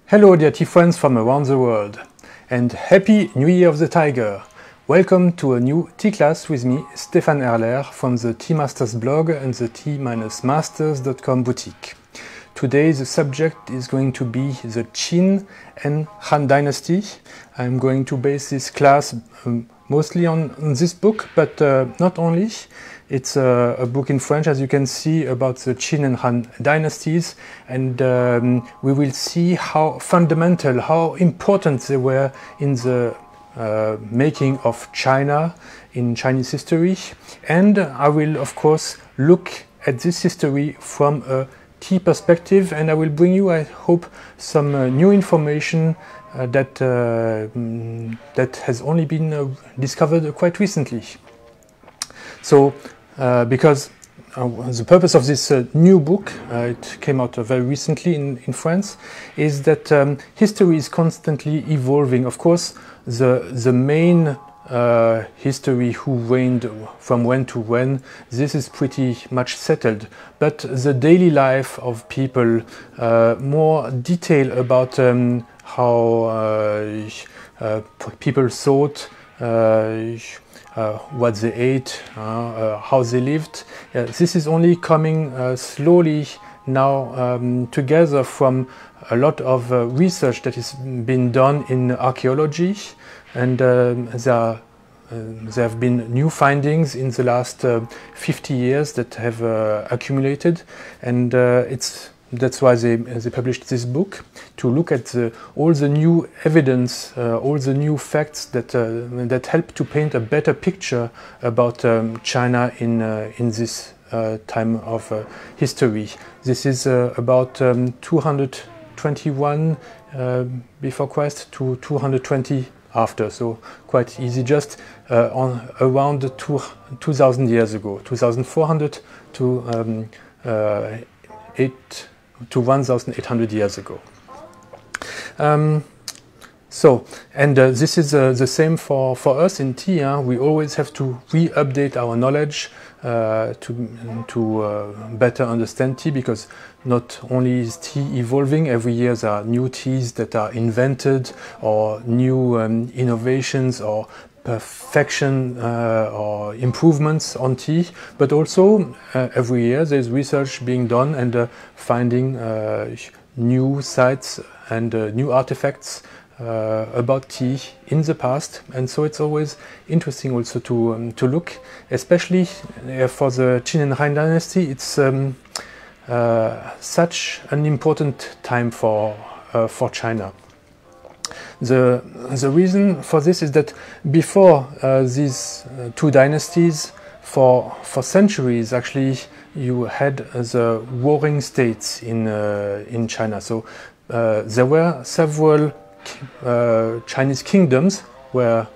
Hello dear tea friends from around the world, and Happy New Year of the Tiger! Welcome to a new tea class with me, Stéphane Erler, from the Tea Masters blog and the tea-masters.com boutique. Today the subject is going to be the Qin and Han Dynasty. I'm going to base this class mostly on this book, but not only. It's a book in French, as you can see, about the Qin and Han Dynasties, and we will see how fundamental, how important they were in the making of China, in Chinese history. And I will, of course, look at this history from a tea perspective, and I will bring you, I hope, some new information that has only been discovered quite recently. So, because the purpose of this new book, it came out very recently in France, is that history is constantly evolving. Of course, the main history, who reigned from when to when, this is pretty much settled. But the daily life of people, more detail about how people thought, what they ate, how they lived. This is only coming slowly now together from a lot of research that has been done in archaeology, and there have been new findings in the last 50 years that have accumulated, and that's why they published this book, to look at all the new evidence, all the new facts that help to paint a better picture about China in this time of history. This is about 221 before Christ to 220 after, so quite easy, just on around 2,000 years ago, 2,400 to 1,800 years ago. This is the same for us in tea. We always have to re-update our knowledge to better understand tea, because not only is tea evolving, every year there are new teas that are invented, or new innovations or perfection or improvements on tea, but also every year there's research being done and finding new sites and new artifacts about tea in the past, and so it's always interesting also to look, especially for the Qin and Han Dynasty. It's such an important time for China. The reason for this is that before these two dynasties, for centuries actually, you had the warring states in China. So there were several Chinese kingdoms where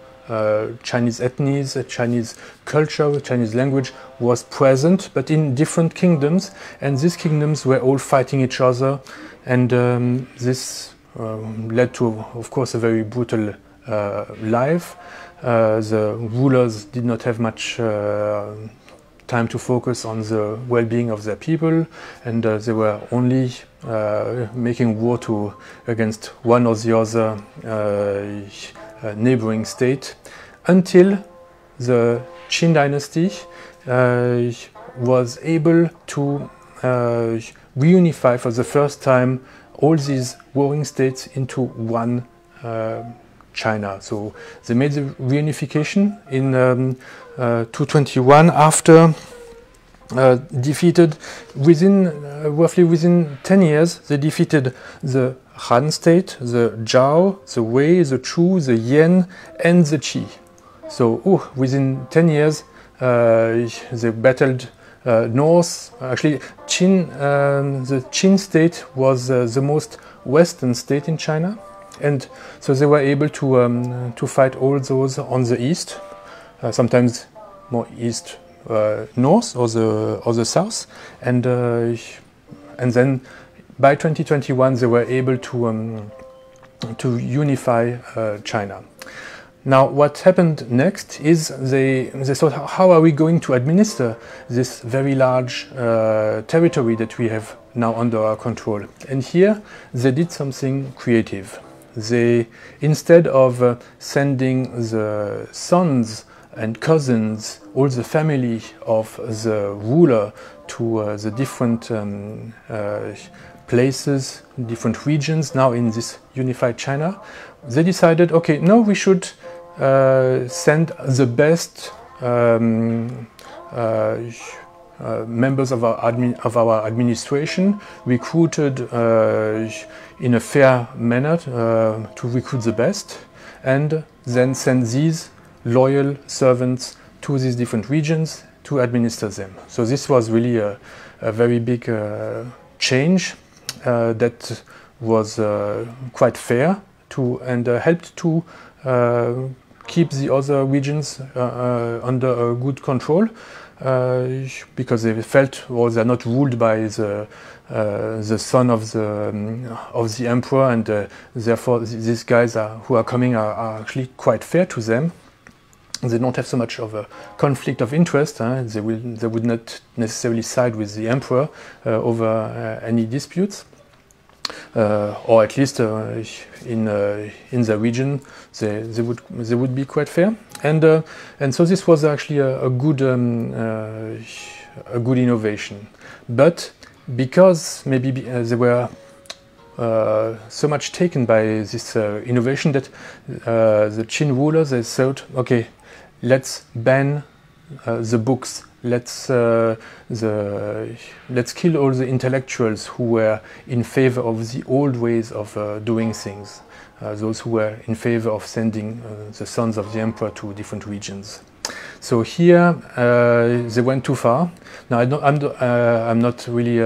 Chinese ethnies, Chinese culture, Chinese language was present, but in different kingdoms, and these kingdoms were all fighting each other, and this led to, of course, a very brutal life. The rulers did not have much time to focus on the well-being of their people, and they were only making war against one or the other neighboring state, until the Qin dynasty was able to reunify for the first time all these warring states into one China. So they made the reunification in 221 after defeated roughly within 10 years. They defeated the Han state, the Zhao, the Wei, the Chu, the Yan, and the Qi. So within 10 years they battled north. Actually, the Qin state was the most western state in China, and so they were able to fight all those on the east, sometimes more east north or the south, and then by 2021 they were able to unify China. Now, what happened next is they thought, how are we going to administer this very large territory that we have now under our control? And here they did something creative. They, instead of sending the sons and cousins, all the family of the ruler to the different places, different regions now in this unified China, they decided, okay, no, we should send the best members of our administration, recruited in a fair manner to recruit the best, and then send these loyal servants to these different regions to administer them. So this was really a very big change that was quite fair and helped to keep the other regions under good control, because they felt, well, they're not ruled by the son of the emperor, and therefore these guys who are coming are actually quite fair to them. They don't have so much of a conflict of interest. They would not necessarily side with the emperor over any disputes. Or at least in the region, they would be quite fair, and so this was actually a good innovation. But because maybe they were so much taken by this innovation that the Qin rulers, they thought, okay, let's ban the books. Let's kill all the intellectuals who were in favor of the old ways of doing things, those who were in favor of sending the sons of the emperor to different regions. So here they went too far. Now I'm not really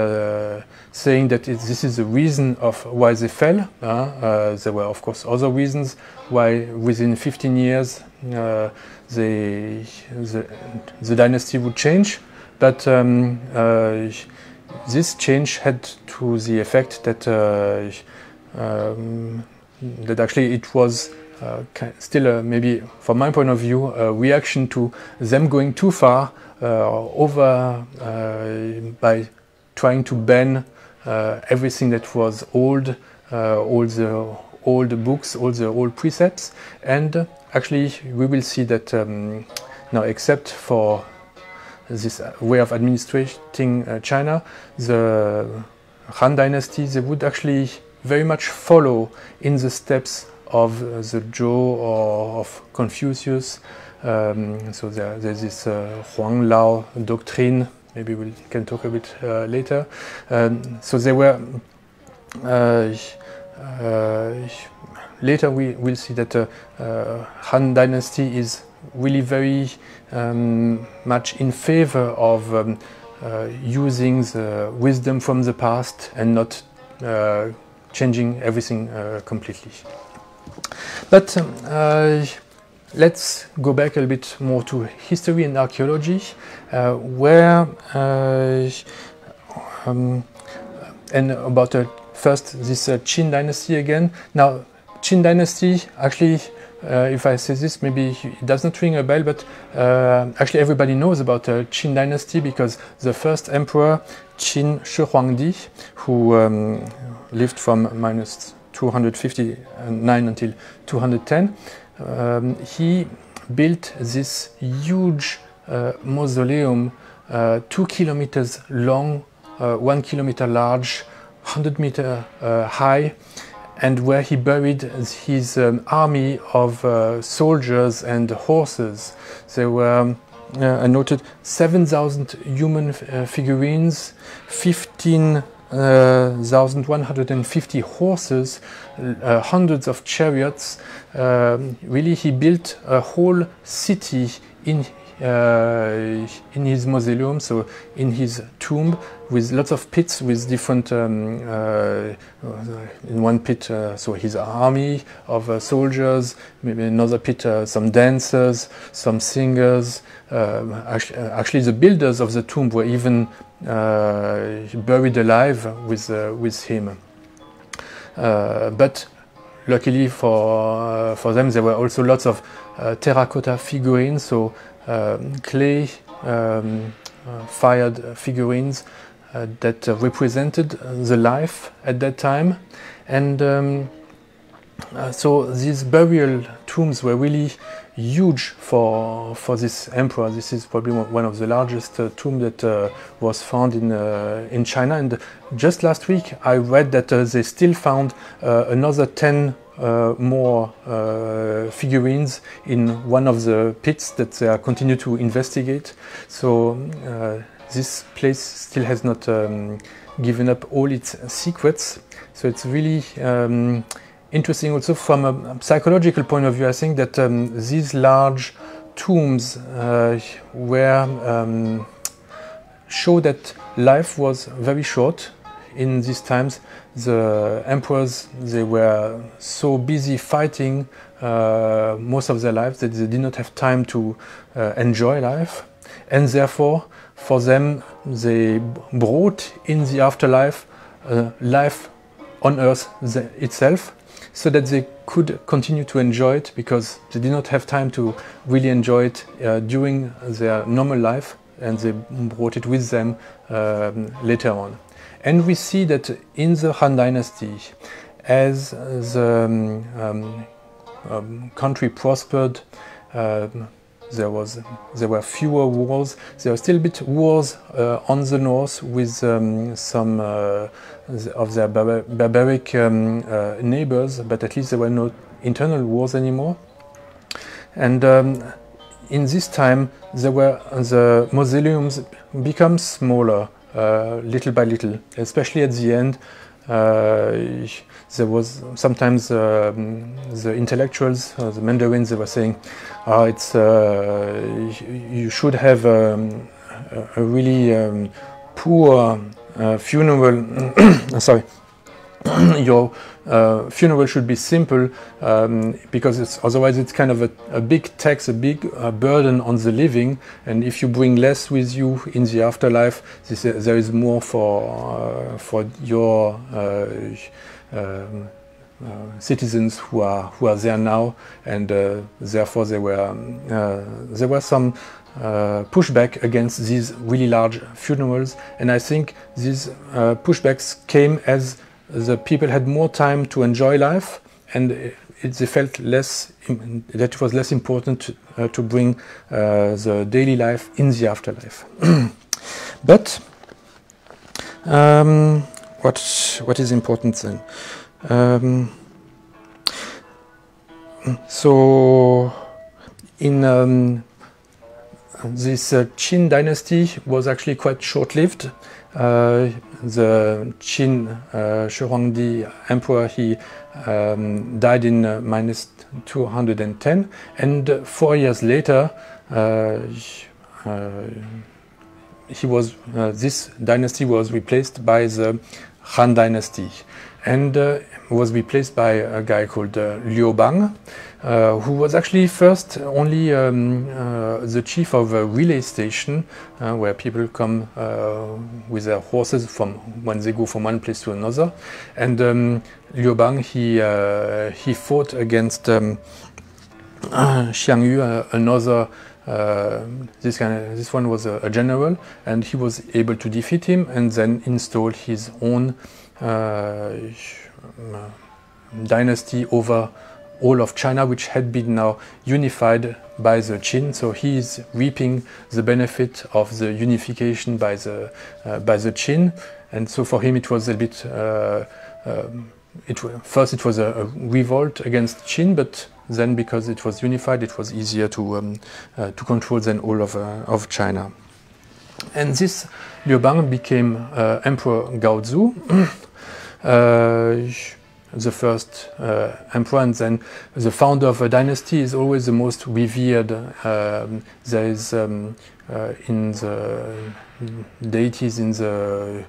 saying that this is the reason of why they fell. There were of course other reasons why within 15 years the dynasty would change, but this change had to the effect that that actually it was still maybe from my point of view a reaction to them going too far by trying to ban everything that was old, all the old books, all the old precepts, and actually we will see that now, except for this way of administrating China, the Han Dynasty, they would actually very much follow in the steps of the Zhou or of Confucius. So there's this Huang Lao doctrine. Maybe we can talk a bit later. So they were later we will see that Han Dynasty is really very much in favor of using the wisdom from the past and not changing everything completely. But let's go back a little bit more to history and archaeology, where and about first this Qin dynasty again. Now, Qin dynasty, actually, if I say this, maybe it does not ring a bell, but actually everybody knows about Qin dynasty because the first emperor, Qin Shi Huangdi, who lived from -259 until 210, he built this huge mausoleum, 2 kilometers long, 1 kilometer large, 100 meter high, and where he buried his army of soldiers and horses. There were I noted 7,000 human figurines, 15,150 horses, hundreds of chariots. Really, he built a whole city in his mausoleum, so in his tomb, with lots of pits with different, in one pit, so his army of soldiers, maybe another pit, some dancers, some singers. Actually, the builders of the tomb were even buried alive with him. But luckily for them, there were also lots of terracotta figurines, so clay fired figurines that represented the life at that time. And so these burial tombs were really huge for this emperor. This is probably one of the largest tombs that was found in China. And just last week I read that they still found another 10 more figurines in one of the pits that they continue to investigate. So this place still has not given up all its secrets. So it's really interesting also from a psychological point of view. I think that these large tombs show that life was very short in these times. The emperors, they were so busy fighting most of their lives that they did not have time to enjoy life, and therefore for them they brought in the afterlife life on earth itself, so that they could continue to enjoy it, because they did not have time to really enjoy it during their normal life, and they brought it with them later on. And we see that in the Han Dynasty, as the country prospered, there were fewer wars. There were still a bit wars on the north with some of their barbaric neighbors, but at least there were no internal wars anymore. And in this time, the mausoleums become smaller little by little, especially at the end. There was sometimes the intellectuals, the Mandarins, they were saying, you should have a really poor funeral. Sorry. Your funeral should be simple, because otherwise it's kind of a big tax, a big burden on the living. And if you bring less with you in the afterlife, there is more for your citizens who are there now, and therefore there were some pushback against these really large funerals. And I think these pushbacks came as the people had more time to enjoy life, and they felt that it was less important to bring the daily life in the afterlife. But what is important then? So in this Qin dynasty was actually quite short-lived. The Qin Shi emperor, he died in -210, and 4 years later this dynasty was replaced by the Han Dynasty, and was replaced by a guy called Liu Qi, who was actually first only the chief of a relay station where people come with their horses when they go from one place to another. And Liu Qi, he fought against Xiong, another. This one was a general, and he was able to defeat him and then install his own dynasty over all of China, which had been now unified by the Qin. So he is reaping the benefit of the unification by the Qin. And so for him it was a bit first it was a revolt against Qin, but then because it was unified, it was easier to control then all of China. And this Liu Qi became Emperor Gaozu, the first emperor, and then the founder of a dynasty is always the most revered. There is in the deities, in the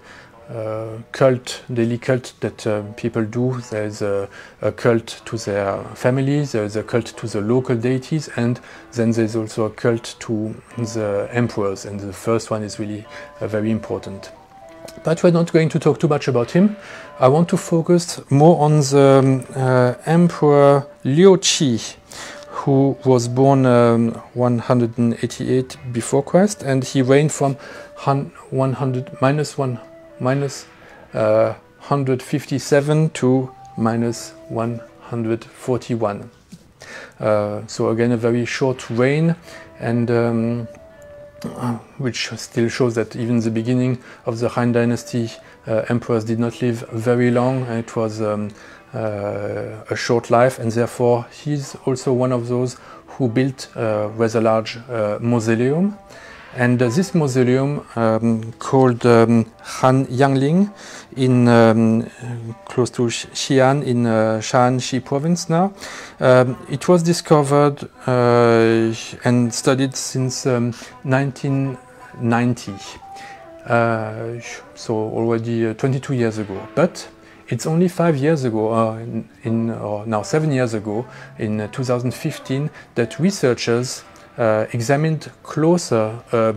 daily cult that people do, there is a cult to their families, there is a cult to the local deities, and then there is also a cult to the emperors, and the first one is really very important. But we're not going to talk too much about him. I want to focus more on the Emperor Liu Qi, who was born 188 before Christ, and he reigned from 157 to -141. So again, a very short reign, and which still shows that even the beginning of the Han Dynasty, emperors did not live very long, and it was a short life, and therefore he's also one of those who built a rather large mausoleum. And this mausoleum, called Han Yangling, in close to Xi'an in Shaanxi province now, it was discovered and studied since 1990, so already 22 years ago. But it's only 5 years ago, or now 7 years ago, in 2015, that researchers examined closer a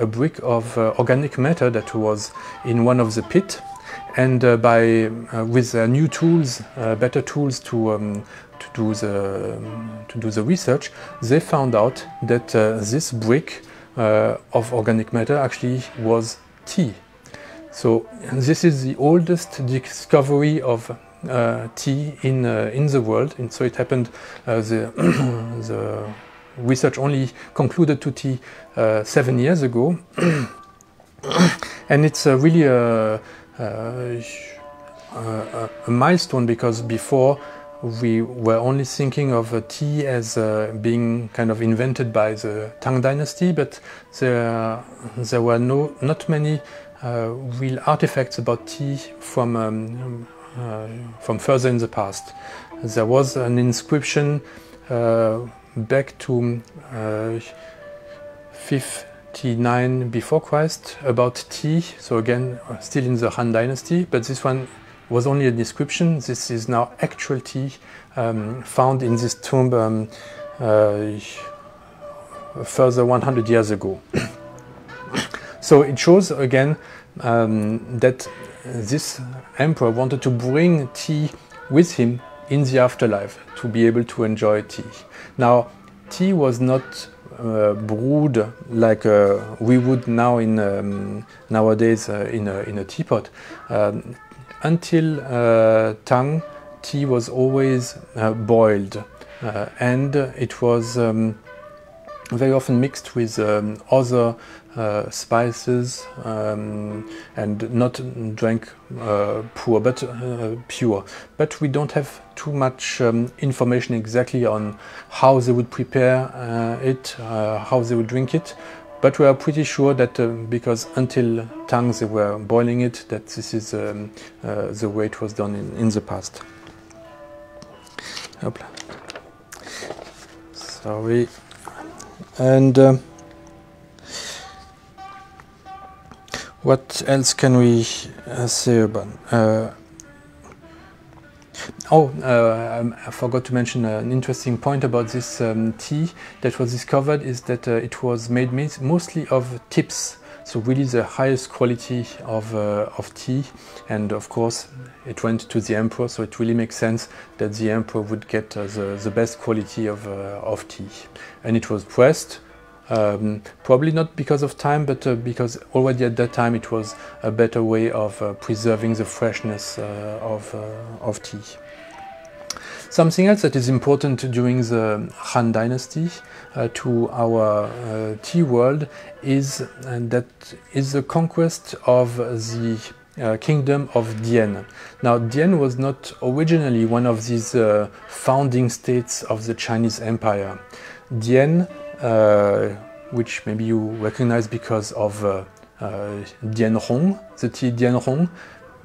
brick of organic matter that was in one of the pit, and with new tools, better tools to do the research, they found out that this brick of organic matter actually was tea. So this is the oldest discovery of tea in the world, and so it happened. The research only concluded to tea 7 years ago, and it's really a milestone, because before we were only thinking of tea as being kind of invented by the Tang Dynasty, but there were not many real artifacts about tea from further in the past. There was an inscription back to 59 before Christ about tea, so again still in the Han Dynasty, but this one was only a description. This is now actual tea found in this tomb further 100 years ago. So it shows again that this emperor wanted to bring tea with him in the afterlife, to be able to enjoy tea. Now, tea was not brewed like we would now nowadays in a teapot. Until Tang, tea was always boiled, and it was very often mixed with other spices, and not drank pure. But we don't have too much information exactly on how they would prepare it, how they would drink it. But we are pretty sure that because until Tang they were boiling it, that this is the way it was done in the past. Hopla. Sorry. And what else can we say about? I forgot to mention an interesting point about this tea that was discovered, is that it was made mostly of tips, so really the highest quality of tea, and of course it went to the emperor, so it really makes sense that the emperor would get the best quality of tea. And it was pressed, probably not because of time, but because already at that time it was a better way of preserving the freshness of tea. Something else that is important during the Han Dynasty to our tea world is the conquest of the kingdom of Diene. Now, Diene was not originally one of these founding states of the Chinese Empire. Diene, which maybe you recognize because of Dianhong, the tea Dianhong,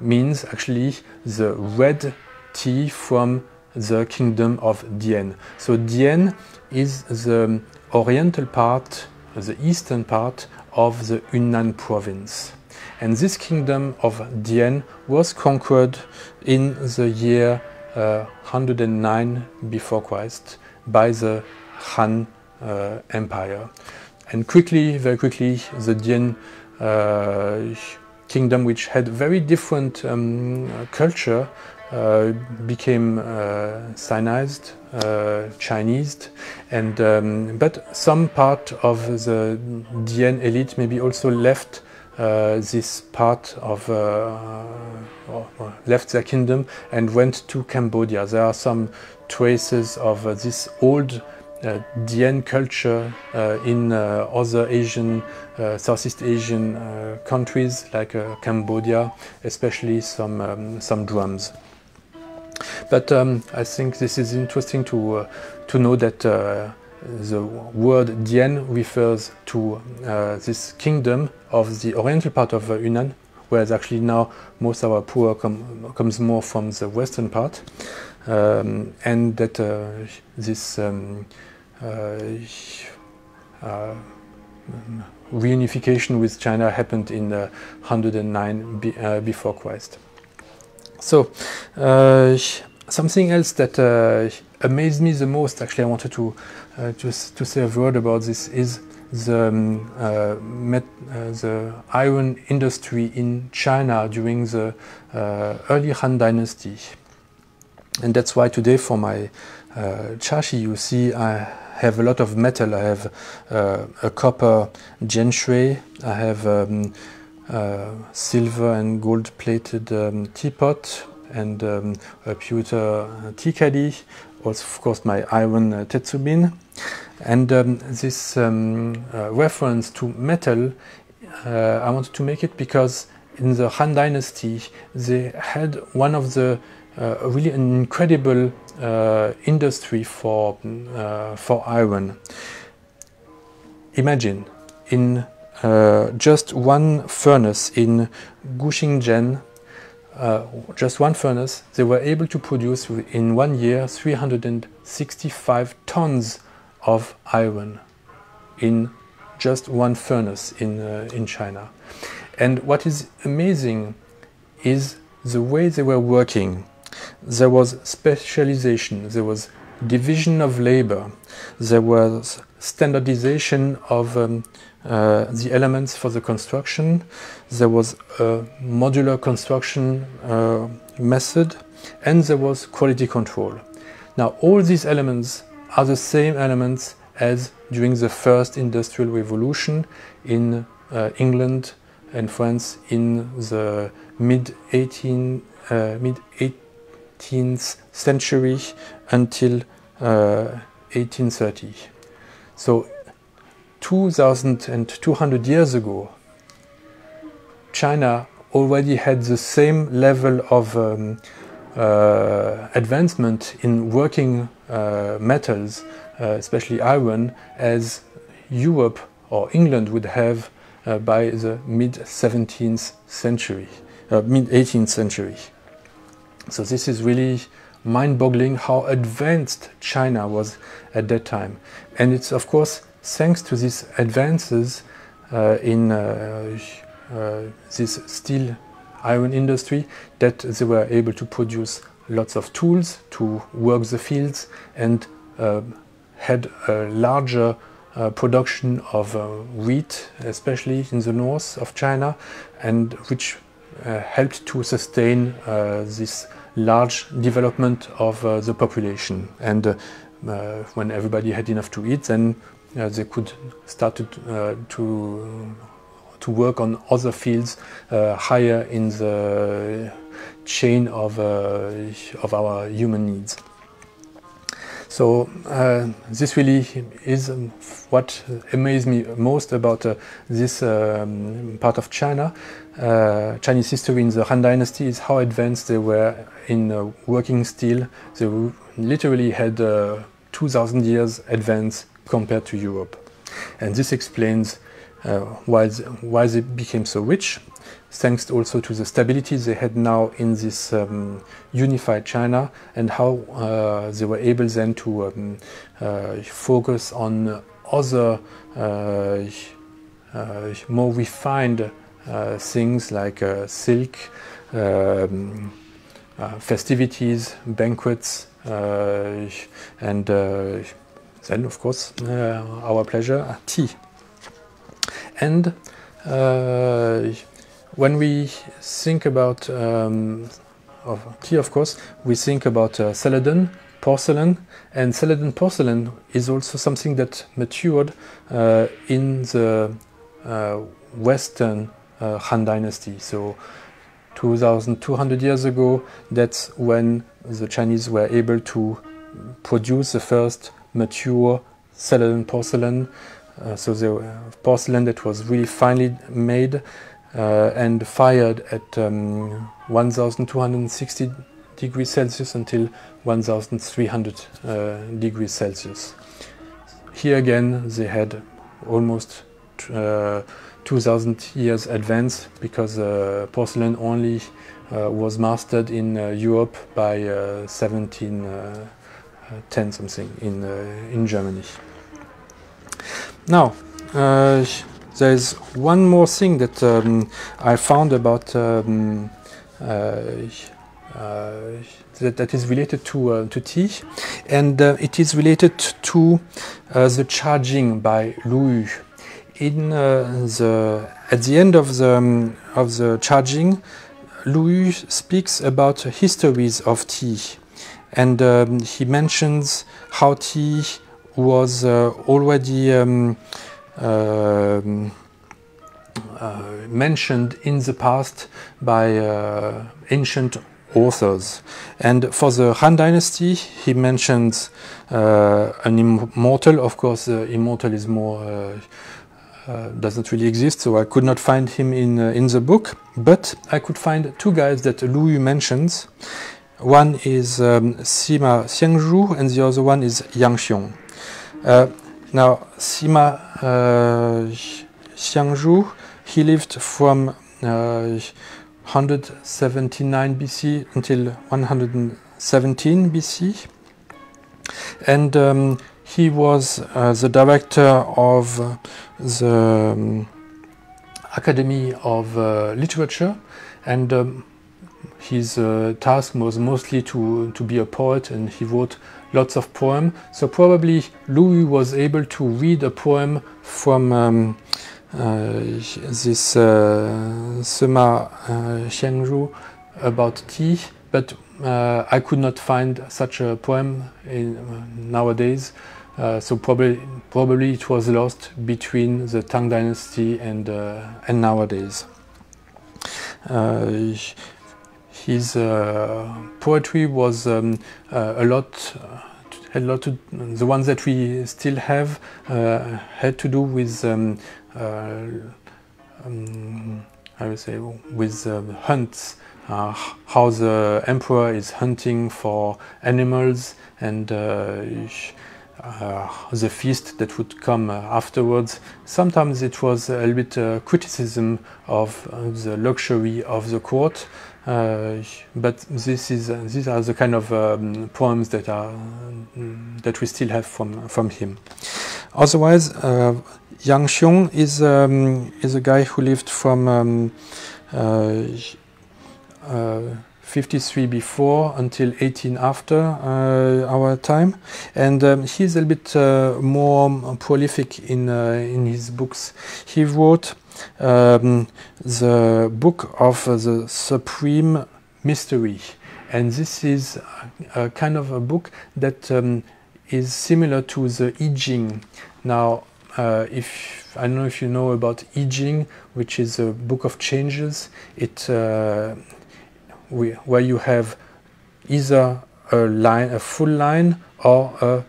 means actually the red tea from the kingdom of Diene. So Diene is the oriental part, the eastern part of the Yunnan province. And this kingdom of Diene was conquered in the year 109 before Christ by the Han Empire. And very quickly, the Diene kingdom which had very different culture became Sinized, Chinese, and but some part of the Dian elite maybe also left this part of left their kingdom and went to Cambodia. There are some traces of this old Dian culture in other Asian, Southeast Asian countries like Cambodia, especially some drums. But I think this is interesting to know that the word Dian refers to this kingdom of the oriental part of Yunnan, whereas actually now most of our poor comes more from the western part, and that this reunification with China happened in 109 before Christ. So something else that amazed me the most, actually I wanted to say a word about this, is the iron industry in China during the early Han Dynasty. And that's why today for my chashi you see I have a lot of metal. I have a copper gentry, I have silver and gold plated teapot, and a pewter tea caddy, also of course my iron tetsubin. And this reference to metal, I wanted to make it because in the Han Dynasty they had one of the really an incredible industry for iron. Imagine in just one furnace in Guxingzhen, just one furnace, they were able to produce in 1 year 365 tons of iron in just one furnace in China. And what is amazing is the way they were working. There was specialization, there was division of labor, there was standardization of the elements for the construction, there was a modular construction method, and there was quality control. Now all these elements are the same elements as during the first industrial revolution in England and France in the mid-18th century until 1830. So 2,200 years ago, China already had the same level of advancement in working metals, especially iron, as Europe or England would have by the mid-17th century, mid-18th century. So this is really mind-boggling how advanced China was at that time. And it's of course thanks to these advances in this steel iron industry that they were able to produce lots of tools to work the fields and had a larger production of wheat, especially in the north of China, and which helped to sustain this large development of the population. And when everybody had enough to eat, then they could start to work on other fields higher in the chain of our human needs. So this really is what amazed me most about this part of China. Chinese history in the Han Dynasty is how advanced they were in working steel. They literally had 2,000 years advance compared to Europe. And this explains why they became so rich, thanks also to the stability they had now in this unified China, and how they were able then to focus on other more refined things like silk, festivities, banquets, and then of course our pleasure, tea. And when we think about tea, of course, we think about Celadon porcelain, and Celadon porcelain is also something that matured in the Western Han Dynasty. So 2,200 years ago, that's when the Chinese were able to produce the first mature Celadon porcelain. So the porcelain that was really finely made and fired at 1,260 degrees Celsius until 1,300 degrees Celsius. Here again, they had almost 2,000 years advance, because porcelain only was mastered in Europe by 1710 something in Germany. Now, there's one more thing that I found about that is related to tea, and it is related to the charging by Liu. At the end of the charging, Liu speaks about histories of tea, and he mentions how tea was already mentioned in the past by ancient authors. And for the Han Dynasty, he mentions an immortal. Of course, immortal is more does not really exist, so I could not find him in the book. But I could find two guys that Liu mentions. One is Sima Xiangzhu, and the other one is Xiong. Now, Sima Xiangzhu, he lived from 179 BC until 117 BC, and he was the director of the Academy of Literature, and his task was mostly to be a poet, and he wrote lots of poems. So probably Liu was able to read a poem from this Sima Xiangzhu about tea, but I could not find such a poem nowadays. So probably it was lost between the Tang Dynasty and nowadays. His poetry was a lot to, the ones that we still have had to do with I would say with hunts, how the emperor is hunting for animals, and the feast that would come afterwards. Sometimes it was a little bit criticism of the luxury of the court, but these are the kind of poems that we still have from him. Otherwise, Xiong is a guy who lived from 53 before until 18 after our time, and he's a little bit more prolific in his books. He wrote the book of the Supreme Mystery, and this is a kind of a book that is similar to the I Ching. Now, if I don't know if you know about I Ching, which is a book of changes. Where you have either a full line or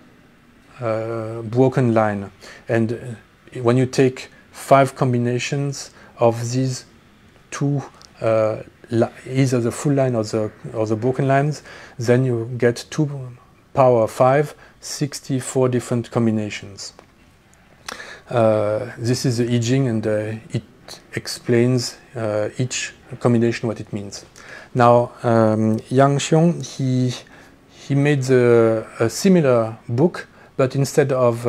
a broken line, and when you take 5 combinations of these two, either the full line or the broken lines, then you get 2 power 5, 64 different combinations. This is the I Ching, and it explains each combination what it means. Now, Xiong, he made a similar book, but instead of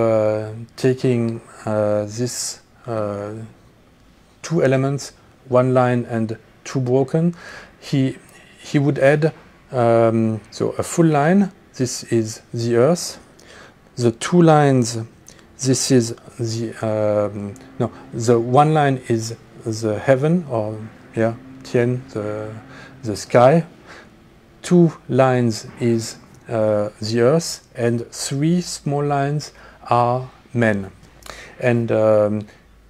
taking these 2 elements, 1 line and 2 broken, he would add so a full line. This is the earth. The 2 lines. This is the the 1 line is the heaven, or yeah, Tian, the sky. 2 lines is the earth, and 3 small lines are men. And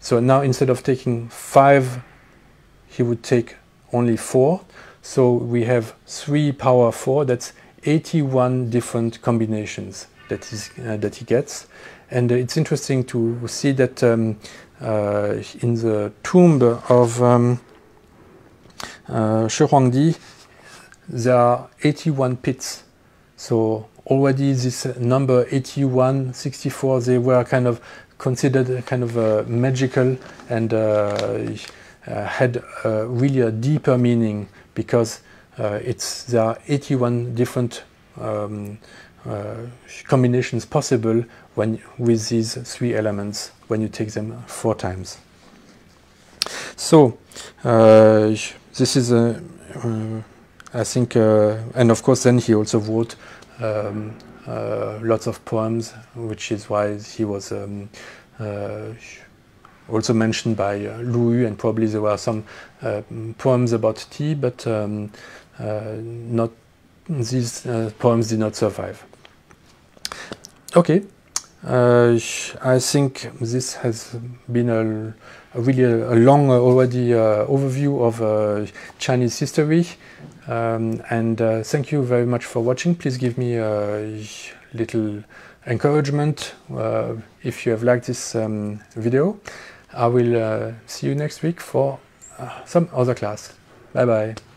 so now instead of taking 5, he would take only 4. So we have 3 power 4. That's 81 different combinations that he gets. And it's interesting to see that in the tomb of Shi Huangdi, there are 81 pits. So already this number 81, 64, they were kind of considered kind of magical, and had really a deeper meaning, because there are 81 different combinations possible with these 3 elements when you take them 4 times. So this is I think, and of course then he also wrote lots of poems, which is why he was also mentioned by Liu Qi, and probably there were some poems about tea, but not these poems did not survive. Okay, I think this has been a really long already overview of Chinese history, and thank you very much for watching. Please give me a little encouragement if you have liked this video. I will see you next week for some other class. Bye bye.